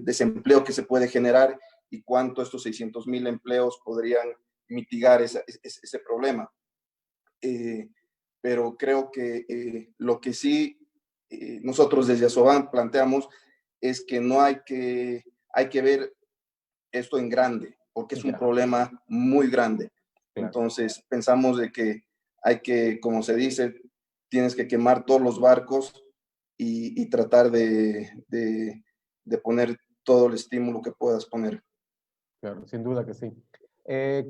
desempleo que se puede generar y cuánto estos 600.000 empleos podrían mitigar ese problema. Pero creo que lo que sí nosotros desde Asoban planteamos es que no hay que ver esto en grande, porque es un problema muy grande. Claro. Entonces pensamos de que hay que, como se dice, tienes que quemar todos los barcos y tratar de poner todo el estímulo que puedas poner. Claro, sin duda que sí.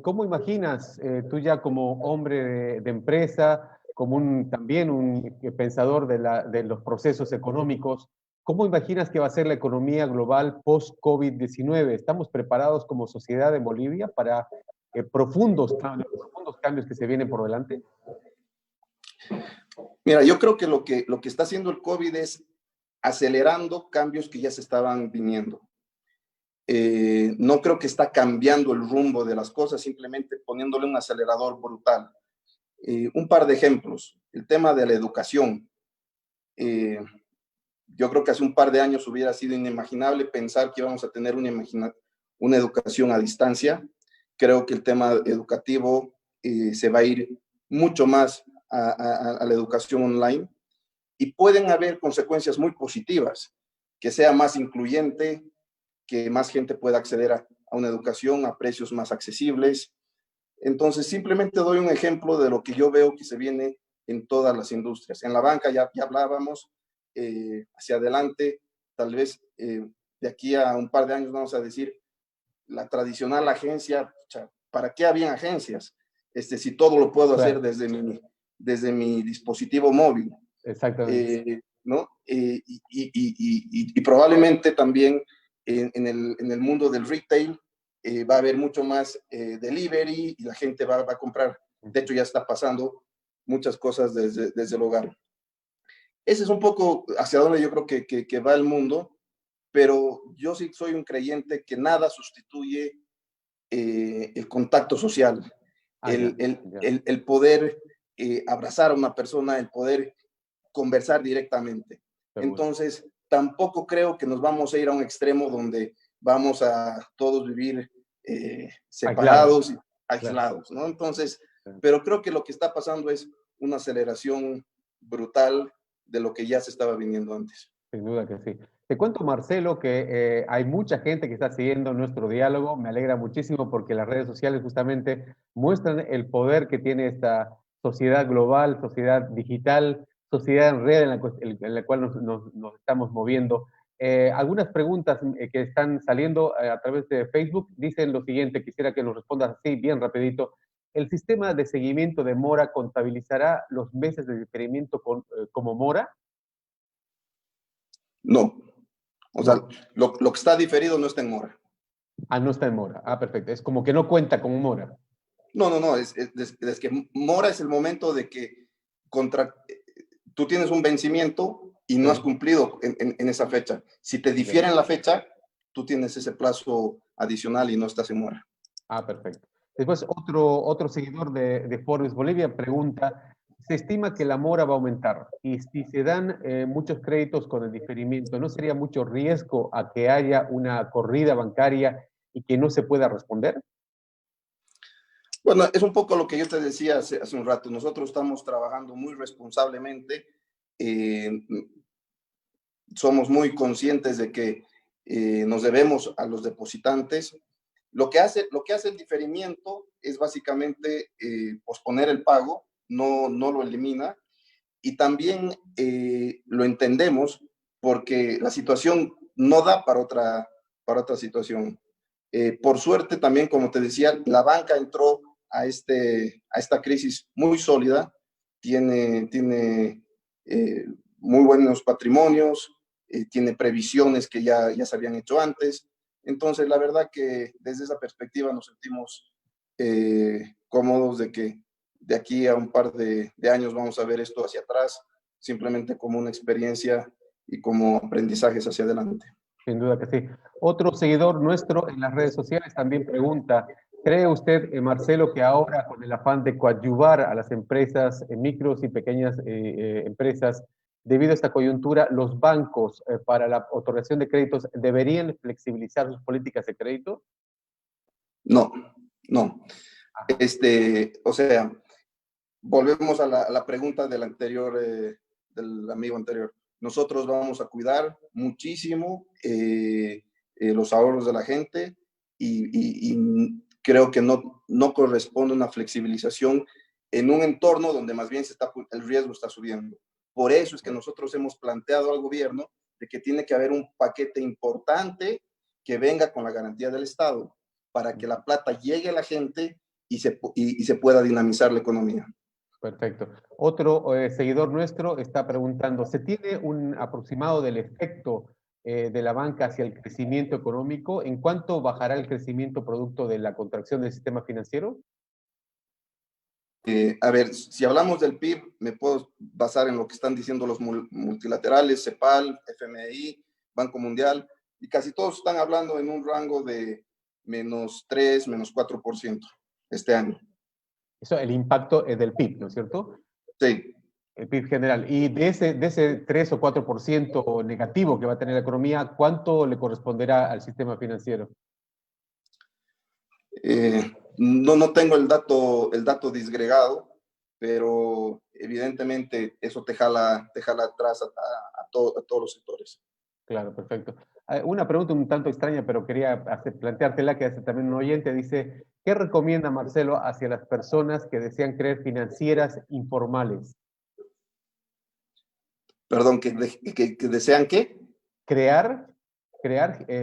¿Cómo imaginas, tú ya como hombre de empresa, como también un pensador de los procesos económicos, cómo imaginas que va a ser la economía global post-COVID-19? ¿Estamos preparados como sociedad en Bolivia para profundos cambios que se vienen por delante? Mira, yo creo que lo que está haciendo el COVID es acelerando cambios que ya se estaban viniendo. No creo que está cambiando el rumbo de las cosas, simplemente poniéndole un acelerador brutal. Un par de ejemplos. El tema de la educación. Yo creo que hace un par de años hubiera sido inimaginable pensar que íbamos a tener una educación a distancia. Creo que el tema educativo se va a ir mucho más a la educación online y pueden haber consecuencias muy positivas, que sea más incluyente, que más gente pueda acceder a una educación a precios más accesibles. Entonces, simplemente doy un ejemplo de lo que yo veo que se viene en todas las industrias. En la banca ya hablábamos, hacia adelante, tal vez de aquí a un par de años vamos a decir, la tradicional agencia, ¿para qué habían agencias? Si todo lo puedo hacer desde mi dispositivo móvil. Exactamente. ¿no? Y probablemente también en el mundo del retail va a haber mucho más delivery y la gente va a comprar. De hecho, ya está pasando muchas cosas desde el hogar. Ese es un poco hacia donde yo creo que va el mundo, pero yo sí soy un creyente que nada sustituye el contacto social, el poder abrazar a una persona, el poder conversar directamente. Entonces, tampoco creo que nos vamos a ir a un extremo donde vamos a todos vivir separados, aislados, ¿no? Entonces, pero creo que lo que está pasando es una aceleración brutal de lo que ya se estaba viniendo antes. Sin duda que sí. Te cuento, Marcelo, que hay mucha gente que está siguiendo nuestro diálogo. Me alegra muchísimo porque las redes sociales justamente muestran el poder que tiene esta sociedad global, sociedad digital, sociedad en red en la cual nos estamos moviendo. Algunas preguntas que están saliendo a través de Facebook dicen lo siguiente, quisiera que nos respondas así, bien rapidito. ¿El sistema de seguimiento de mora contabilizará los meses de diferimiento como mora? No. O sea, No. lo que está diferido no está en mora. Ah, no está en mora. Ah, perfecto. Es como que no cuenta como mora. No. Es que mora es el momento de que tú tienes un vencimiento y no has cumplido en esa fecha. Si te difieren la fecha, tú tienes ese plazo adicional y no estás en mora. Ah, perfecto. Después, otro seguidor de Forbes Bolivia pregunta, se estima que la mora va a aumentar y si se dan muchos créditos con el diferimiento, ¿no sería mucho riesgo a que haya una corrida bancaria y que no se pueda responder? Bueno, es un poco lo que yo te decía hace un rato. Nosotros estamos trabajando muy responsablemente. Somos muy conscientes de que nos debemos a los depositantes. Lo que hace el diferimiento es básicamente posponer el pago, no lo elimina. Y también lo entendemos porque la situación no da para otra situación. Por suerte también, como te decía, la banca entró a esta crisis muy sólida, tiene muy buenos patrimonios, tiene previsiones que ya se habían hecho antes. Entonces, la verdad que desde esa perspectiva nos sentimos cómodos de que de aquí a un par de años vamos a ver esto hacia atrás, simplemente como una experiencia y como aprendizajes hacia adelante. Sin duda que sí. Otro seguidor nuestro en las redes sociales también pregunta, ¿cree usted, Marcelo, que ahora con el afán de coadyuvar a las empresas, micros y pequeñas empresas, debido a esta coyuntura, los bancos para la otorgación de créditos deberían flexibilizar sus políticas de crédito? No. O sea, volvemos a la pregunta del amigo anterior. Nosotros vamos a cuidar muchísimo los ahorros de la gente y creo que no corresponde una flexibilización en un entorno donde más bien el riesgo está subiendo. Por eso es que nosotros hemos planteado al gobierno de que tiene que haber un paquete importante que venga con la garantía del Estado para que la plata llegue a la gente y se pueda dinamizar la economía. Perfecto. Otro seguidor nuestro está preguntando, ¿se tiene un aproximado del efecto de la banca hacia el crecimiento económico? ¿En cuánto bajará el crecimiento producto de la contracción del sistema financiero? A ver, si hablamos del PIB, me puedo basar en lo que están diciendo los multilaterales, CEPAL, FMI, Banco Mundial, y casi todos están hablando en un rango de -3, -4% este año. Eso, el impacto del PIB, ¿no es cierto? Sí. El PIB general. Y de ese 3 o 4% negativo que va a tener la economía, ¿cuánto le corresponderá al sistema financiero? No tengo el dato disgregado, pero evidentemente eso te jala atrás a todos los sectores. Claro, perfecto. Una pregunta un tanto extraña, pero quería planteártela, que hace también un oyente, dice, ¿qué recomienda Marcelo hacia las personas que desean crear financieras informales? Perdón, ¿que desean qué?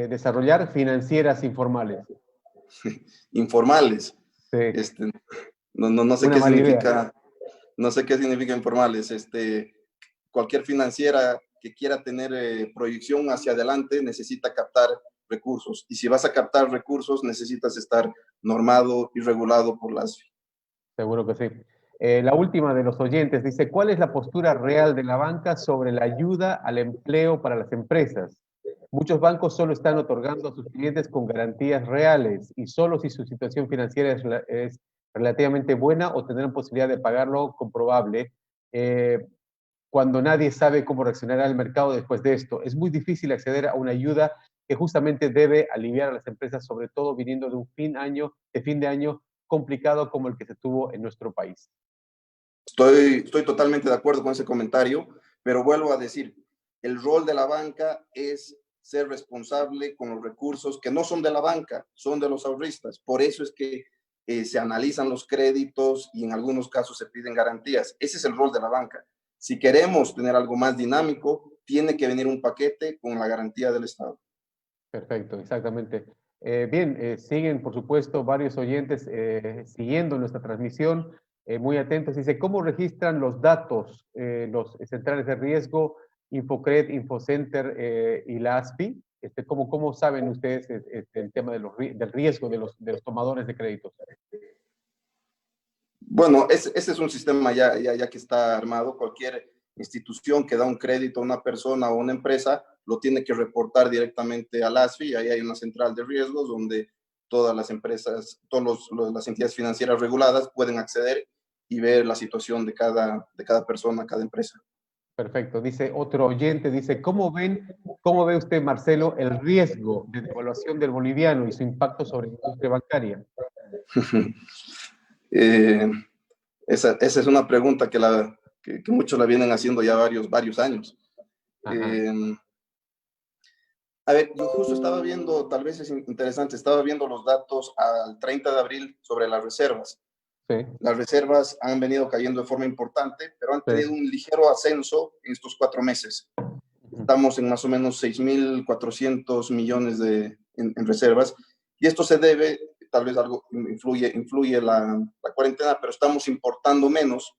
Desarrollar financieras informales. Informales. Sí. No sé Una qué mala significa, idea. no sé qué significa informales. Cualquier financiera que quiera tener proyección hacia adelante necesita captar recursos. Y si vas a captar recursos, necesitas estar normado y regulado por la ASFI. Seguro que sí. La última de los oyentes dice, ¿cuál es la postura real de la banca sobre la ayuda al empleo para las empresas? Muchos bancos solo están otorgando a sus clientes con garantías reales y solo si su situación financiera es relativamente buena o tendrán posibilidad de pagarlo comprobable. Cuando nadie sabe cómo reaccionará el mercado después de esto. Es muy difícil acceder a una ayuda que justamente debe aliviar a las empresas, sobre todo viniendo de un fin de año complicado como el que se tuvo en nuestro país. Estoy totalmente de acuerdo con ese comentario, pero vuelvo a decir, el rol de la banca es ser responsable con los recursos que no son de la banca, son de los ahorristas. Por eso es que se analizan los créditos y en algunos casos se piden garantías. Ese es el rol de la banca. Si queremos tener algo más dinámico, tiene que venir un paquete con la garantía del Estado. Perfecto, exactamente. Bien, siguen, por supuesto, varios oyentes siguiendo nuestra transmisión, muy atentos. Dice, ¿cómo registran los datos los centrales de riesgo, Infocred, Infocenter y la ASPI? ¿Cómo saben ustedes el tema del riesgo de los tomadores de créditos? Bueno, ese es un sistema ya que está armado. Cualquier institución que da un crédito a una persona o una empresa lo tiene que reportar directamente al ASFI. Ahí hay una central de riesgos donde todas las empresas, todas las entidades financieras reguladas pueden acceder y ver la situación de cada persona, cada empresa. Perfecto. Dice otro oyente, dice, cómo ve usted, Marcelo, el riesgo de devaluación del boliviano y su impacto sobre la industria bancaria? Esa es una pregunta que muchos la vienen haciendo ya varios años. A ver, yo justo estaba viendo, tal vez es interesante, estaba viendo los datos al 30 de abril sobre las reservas. Sí. Las reservas han venido cayendo de forma importante, pero han tenido un ligero ascenso en estos 4 meses. Estamos en más o menos 6.400 millones en reservas, y esto se debe, tal vez algo influye la cuarentena, pero estamos importando menos,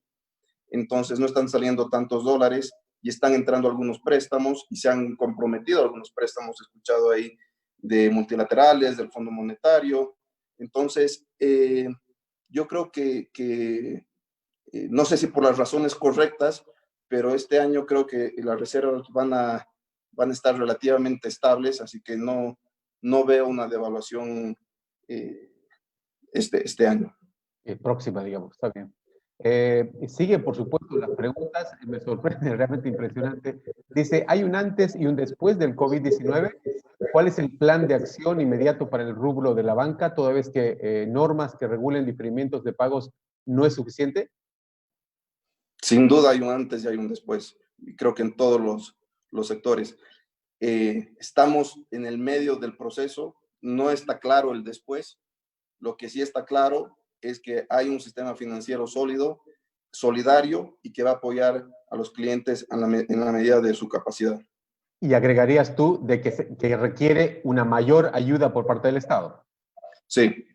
entonces no están saliendo tantos dólares y están entrando algunos préstamos y se han comprometido algunos préstamos, he escuchado ahí, de multilaterales, del Fondo Monetario. Entonces, yo creo que no sé si por las razones correctas, pero este año creo que las reservas van a estar relativamente estables, así que no veo una devaluación este año. Próxima, digamos, está bien. Sigue, por supuesto, las preguntas, me sorprende, realmente impresionante. Dice, ¿hay un antes y un después del COVID-19? ¿Cuál es el plan de acción inmediato para el rubro de la banca, toda vez que normas que regulen diferimientos de pagos no es suficiente? Sin duda hay un antes y hay un después, y creo que en todos los sectores. Estamos en el medio del proceso, no está claro el después. Lo que sí está claro es que hay un sistema financiero sólido, solidario y que va a apoyar a los clientes en la medida de su capacidad. ¿Y agregarías tú de que requiere una mayor ayuda por parte del Estado? Sí.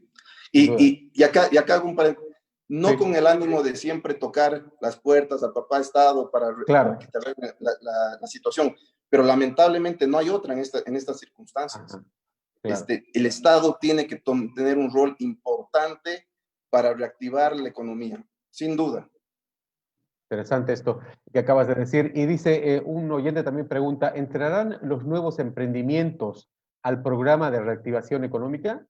Y acá hago un paréntesis. No sí. Con el ánimo de siempre tocar las puertas al papá Estado para que te arregle la situación, pero lamentablemente no hay otra en estas circunstancias. Ajá. Claro. El Estado tiene que tener un rol importante para reactivar la economía, sin duda. Interesante esto que acabas de decir. Y dice, un oyente también pregunta, ¿entrarán los nuevos emprendimientos al programa de reactivación económica?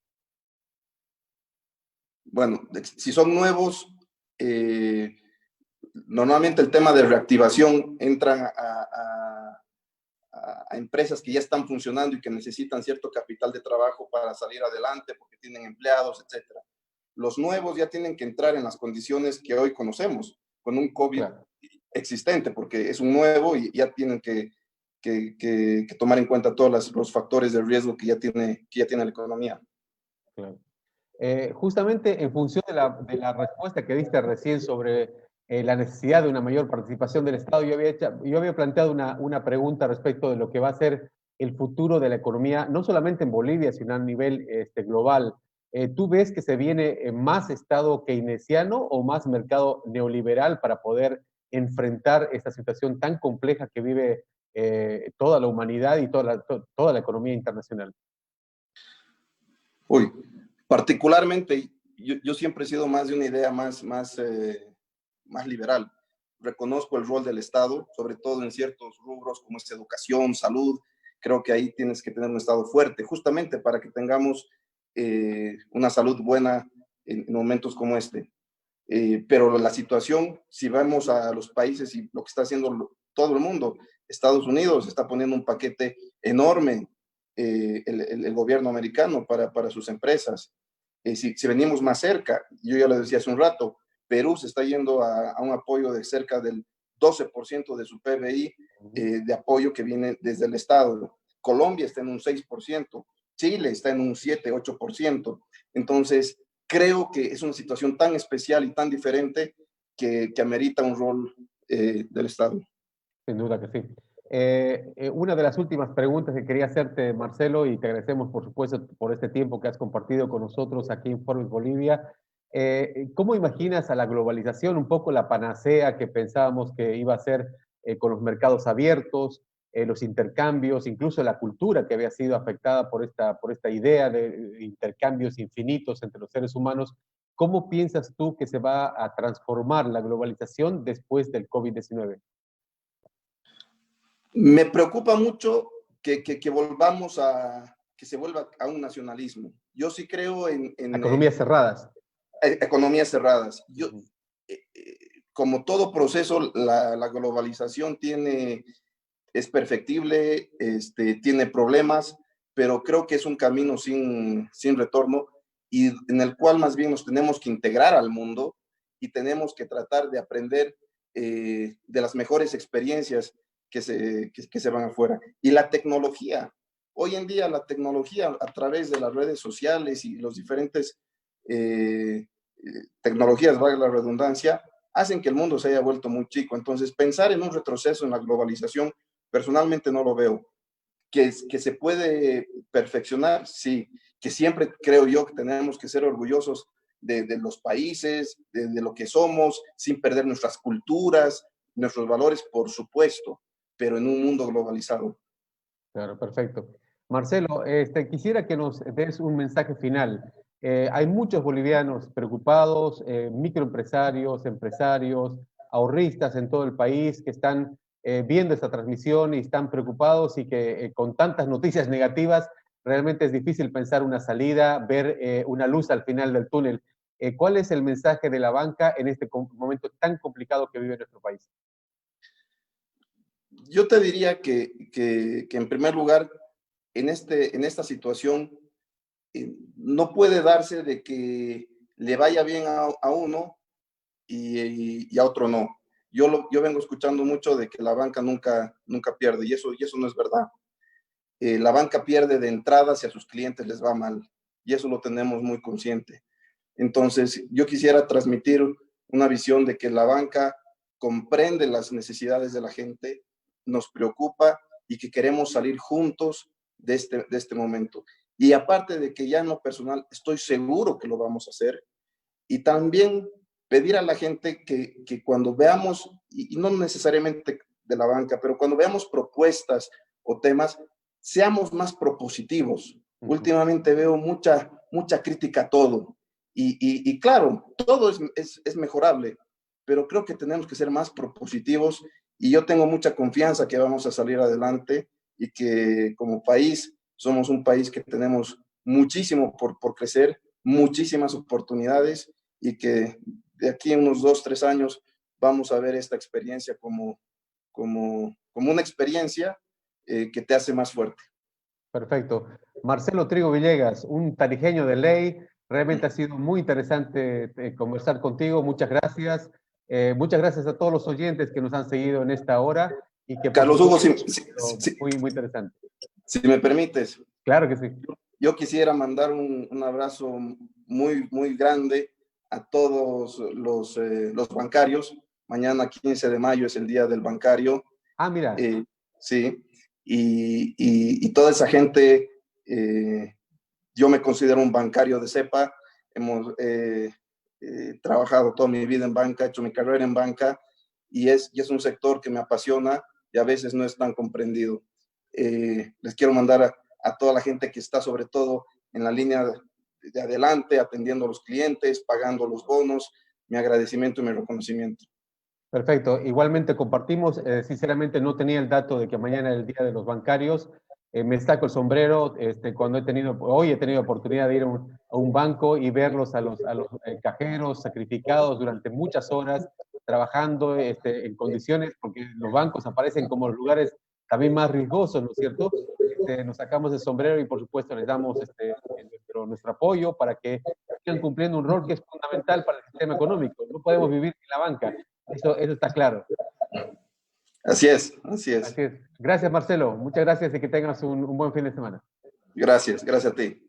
Bueno, si son nuevos, normalmente el tema de reactivación entran a empresas que ya están funcionando y que necesitan cierto capital de trabajo para salir adelante porque tienen empleados, etc. Los nuevos ya tienen que entrar en las condiciones que hoy conocemos, con un COVID existente, porque es un nuevo y ya tienen que tomar en cuenta todos los factores de riesgo que ya tiene la economía. Claro. Justamente en función de la respuesta que diste recién sobre la necesidad de una mayor participación del Estado, yo había planteado una pregunta respecto de lo que va a ser el futuro de la economía, no solamente en Bolivia, sino a nivel global. ¿Tú ves que se viene más Estado keynesiano o más mercado neoliberal para poder enfrentar esta situación tan compleja que vive toda la humanidad y toda la economía internacional? Uy, particularmente, yo siempre he sido más de una idea más liberal. Reconozco el rol del Estado, sobre todo en ciertos rubros como es educación, salud. Creo que ahí tienes que tener un Estado fuerte, justamente para que tengamos una salud buena en momentos como este. Pero la situación, si vamos a los países y lo que está haciendo todo el mundo, Estados Unidos está poniendo un paquete enorme, el gobierno americano para sus empresas. Si venimos más cerca, yo ya lo decía hace un rato, Perú se está yendo a un apoyo de cerca del 12% de su PBI de apoyo que viene desde el Estado. Colombia está en un 6%, Chile está en un 7-8%. Entonces, creo que es una situación tan especial y tan diferente que amerita un rol del Estado. Sin duda que sí. Una de las últimas preguntas que quería hacerte, Marcelo, y te agradecemos, por supuesto, por este tiempo que has compartido con nosotros aquí en Forbes Bolivia. ¿Cómo imaginas a la globalización, un poco la panacea que pensábamos que iba a ser con los mercados abiertos, los intercambios, incluso la cultura que había sido afectada por esta idea de intercambios infinitos entre los seres humanos? ¿Cómo piensas tú que se va a transformar la globalización después del COVID-19? Me preocupa mucho que volvamos que se vuelva a un nacionalismo. Yo sí creo Economías cerradas. Economías cerradas. Yo, Ujú. como todo proceso, la globalización es perfectible, tiene problemas, pero creo que es un camino sin retorno y en el cual más bien nos tenemos que integrar al mundo y tenemos que tratar de aprender de las mejores experiencias que se van afuera. Y la tecnología, hoy en día la tecnología a través de las redes sociales y los diferentes tecnologías, valga la redundancia, hacen que el mundo se haya vuelto muy chico. Entonces, pensar en un retroceso en la globalización, personalmente no lo veo. Que se puede perfeccionar, sí. Que siempre creo yo que tenemos que ser orgullosos de los países, de lo que somos, sin perder nuestras culturas, nuestros valores, por supuesto, pero en un mundo globalizado. Claro, perfecto. Marcelo, quisiera que nos des un mensaje final. Hay muchos bolivianos preocupados, microempresarios, empresarios, ahorristas en todo el país que están viendo esta transmisión y están preocupados y que con tantas noticias negativas realmente es difícil pensar una salida, ver una luz al final del túnel. ¿Cuál es el mensaje de la banca en este momento tan complicado que vive nuestro país? Yo te diría que en primer lugar, en esta situación, no puede darse de que le vaya bien a uno y a otro no. Yo vengo escuchando mucho de que la banca nunca pierde y eso no es verdad. La banca pierde de entrada si a sus clientes les va mal y eso lo tenemos muy consciente. Entonces, yo quisiera transmitir una visión de que la banca comprende las necesidades de la gente, nos preocupa y que queremos salir juntos de este momento. Y aparte de que ya en lo personal estoy seguro que lo vamos a hacer, y también pedir a la gente que cuando veamos, y no necesariamente de la banca, pero cuando veamos propuestas o temas, seamos más propositivos. Últimamente veo mucha crítica a todo. Y claro, todo es mejorable, pero creo que tenemos que ser más propositivos y yo tengo mucha confianza que vamos a salir adelante y que como país somos un país que tenemos muchísimo por crecer, muchísimas oportunidades y que de aquí a unos 2, 3 años vamos a ver esta experiencia como una experiencia que te hace más fuerte. Perfecto. Marcelo Trigo Villegas, un tarijeño de ley. Realmente ha sido muy interesante conversar contigo. Muchas gracias. Muchas gracias a todos los oyentes que nos han seguido en esta hora y que por Carlos Hugo, supuesto ha sido muy interesante. si me permites, Claro que sí. yo quisiera mandar un abrazo muy grande a todos los bancarios. Mañana 15 de mayo es el Día del Bancario. Ah, mira. Sí, y toda esa gente, yo me considero un bancario de cepa, hemos trabajado toda mi vida en banca, he hecho mi carrera en banca y es un sector que me apasiona y a veces no es tan comprendido. Les quiero mandar a toda la gente que está sobre todo en la línea de adelante, atendiendo a los clientes, pagando los bonos, mi agradecimiento y mi reconocimiento. Perfecto. Igualmente compartimos. Sinceramente no tenía el dato de que mañana es el Día de los Bancarios. Me saco el sombrero cuando hoy he tenido oportunidad de ir a un banco y verlos a los cajeros sacrificados durante muchas horas, trabajando en condiciones, porque los bancos aparecen como los lugares también más riesgosos, ¿no es cierto? Nos sacamos el sombrero y por supuesto les damos nuestro apoyo para que sigan cumpliendo un rol que es fundamental para el sistema económico. No podemos vivir sin la banca. Eso está claro. Así es, así es. Así es. Gracias, Marcelo. Muchas gracias y que tengas un buen fin de semana. Gracias a ti.